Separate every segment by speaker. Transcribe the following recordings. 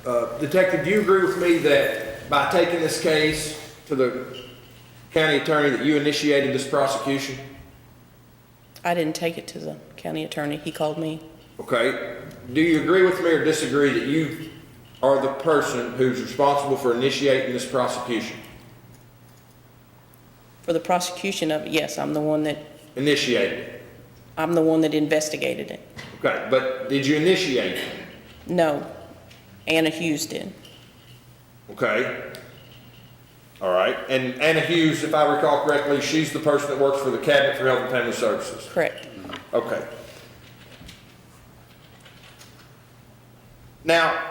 Speaker 1: Detective, do you agree with me that by taking this case to the county attorney that you initiated this prosecution?
Speaker 2: I didn't take it to the county attorney. He called me.
Speaker 1: Okay. Do you agree with me or disagree that you are the person who's responsible for initiating this prosecution?
Speaker 2: For the prosecution of it, yes, I'm the one that
Speaker 1: Initiated it?
Speaker 2: I'm the one that investigated it.
Speaker 1: Okay, but did you initiate it?
Speaker 2: No, Anna Hughes did.
Speaker 1: Okay. All right. And Anna Hughes, if I recall correctly, she's the person that works for the Cabinet for Health and Family Services.
Speaker 2: Correct.
Speaker 1: Okay. Now,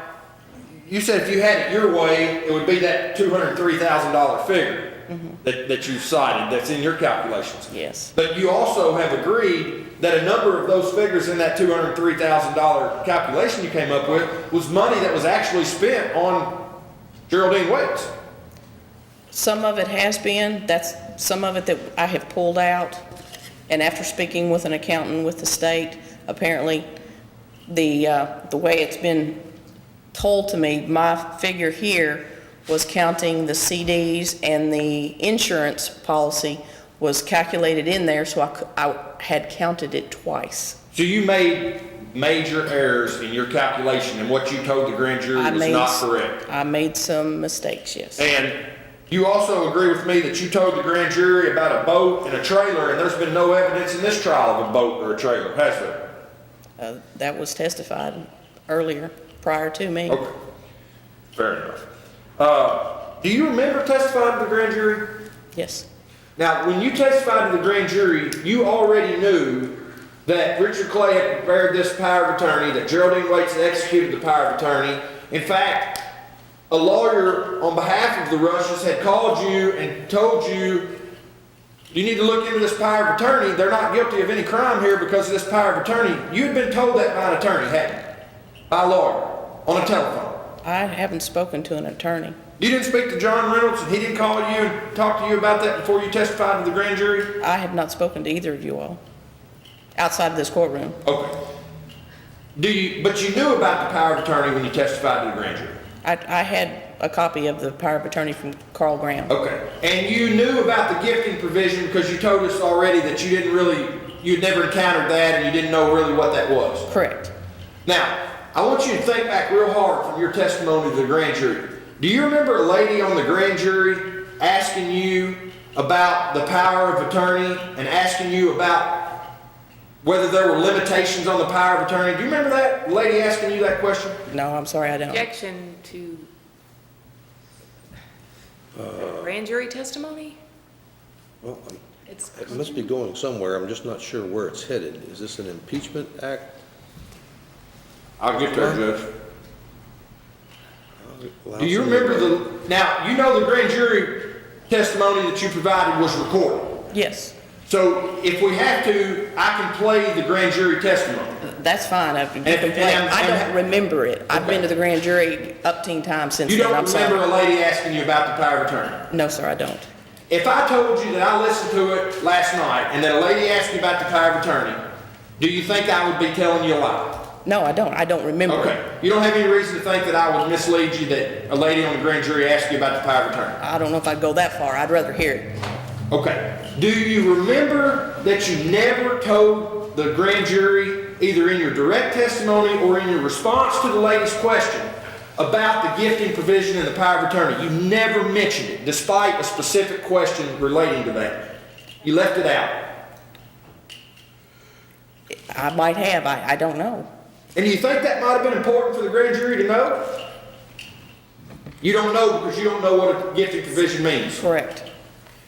Speaker 1: you said if you had it your way, it would be that $203,000 figure that you cited that's in your calculations.
Speaker 2: Yes.
Speaker 1: But you also have agreed that a number of those figures in that $203,000 calculation you came up with was money that was actually spent on Geraldine Waits.
Speaker 2: Some of it has been. That's some of it that I have pulled out. And after speaking with an accountant with the state, apparently the way it's been told to me, my figure here was counting the CDs and the insurance policy was calculated in there, so I had counted it twice.
Speaker 1: So you made major errors in your calculation, and what you told the grand jury was not correct.
Speaker 2: I made some mistakes, yes.
Speaker 1: And you also agree with me that you told the grand jury about a boat and a trailer, and there's been no evidence in this trial of a boat or a trailer, has there?
Speaker 2: That was testified earlier, prior to me.
Speaker 1: Okay, fair enough. Do you remember testifying to the grand jury?
Speaker 2: Yes.
Speaker 1: Now, when you testified to the grand jury, you already knew that Richard Clay had prepared this power of attorney, that Geraldine Waits had executed the power of attorney. In fact, a lawyer on behalf of the Rushes had called you and told you, you need to look into this power of attorney. They're not guilty of any crime here because of this power of attorney. You had been told that by an attorney, hadn't you? By a lawyer, on a telephone.
Speaker 2: I haven't spoken to an attorney.
Speaker 1: You didn't speak to John Reynolds, and he didn't call you and talk to you about that before you testified to the grand jury?
Speaker 2: I have not spoken to either of you all, outside of this courtroom.
Speaker 1: Okay. But you knew about the power of attorney when you testified to the grand jury?
Speaker 2: I had a copy of the power of attorney from Carl Graham.
Speaker 1: Okay. And you knew about the gifting provision because you told us already that you'd never encountered that and you didn't know really what that was?
Speaker 2: Correct.
Speaker 1: Now, I want you to think back real hard from your testimony to the grand jury. Do you remember a lady on the grand jury asking you about the power of attorney and asking you about whether there were limitations on the power of attorney? Do you remember that lady asking you that question?
Speaker 2: No, I'm sorry, I don't.
Speaker 3: Objection to grand jury testimony?
Speaker 4: Well,
Speaker 3: It's
Speaker 4: it must be going somewhere. I'm just not sure where it's headed. Is this an impeachment act?
Speaker 1: I'll get there, Judge. Do you remember now, you know the grand jury testimony that you provided was recorded.
Speaker 2: Yes,
Speaker 1: So if we have to, I can play the grand jury testimony.
Speaker 2: that's fine. I don't remember it. I've been to the grand jury upteen times since
Speaker 1: You
Speaker 2: then.
Speaker 1: don't
Speaker 2: I'm sorry.
Speaker 1: remember a lady asking you about the power of attorney?
Speaker 2: No, sir, I don't.
Speaker 1: If I told you that I listened to it last night and that a lady asked you about the power of attorney, do you think I would be telling you a lie?
Speaker 2: No, I don't. I don't remember.
Speaker 1: Okay. You don't have any reason to think that I would mislead you that a lady on the grand jury asked you about the power of attorney?
Speaker 2: I don't know if I'd go that far. I'd rather hear it.
Speaker 1: Okay. Do you remember that you never told the grand jury, either in your direct testimony or in your response to the lady's question, about the gifting provision and the power of attorney? You never mentioned it, despite a specific question relating to that. You left it out.
Speaker 2: I might have. I don't know.
Speaker 1: And do you think that might have been important for the grand jury to know? You don't know because you don't know what a gifting provision means.
Speaker 2: Correct.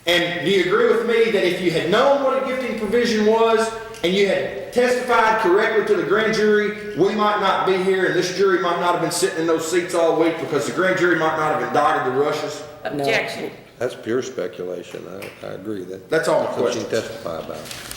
Speaker 1: And do you agree with me that if you had known what a gifting provision was and you had testified correctly to the grand jury, we might not be here and this jury might not have been sitting in those seats all week because the grand jury might not have indicted the Rushes?
Speaker 3: Objection.
Speaker 4: That's pure speculation. I agree that.
Speaker 1: That's all my
Speaker 4: that's what you
Speaker 1: questions.
Speaker 4: testify about.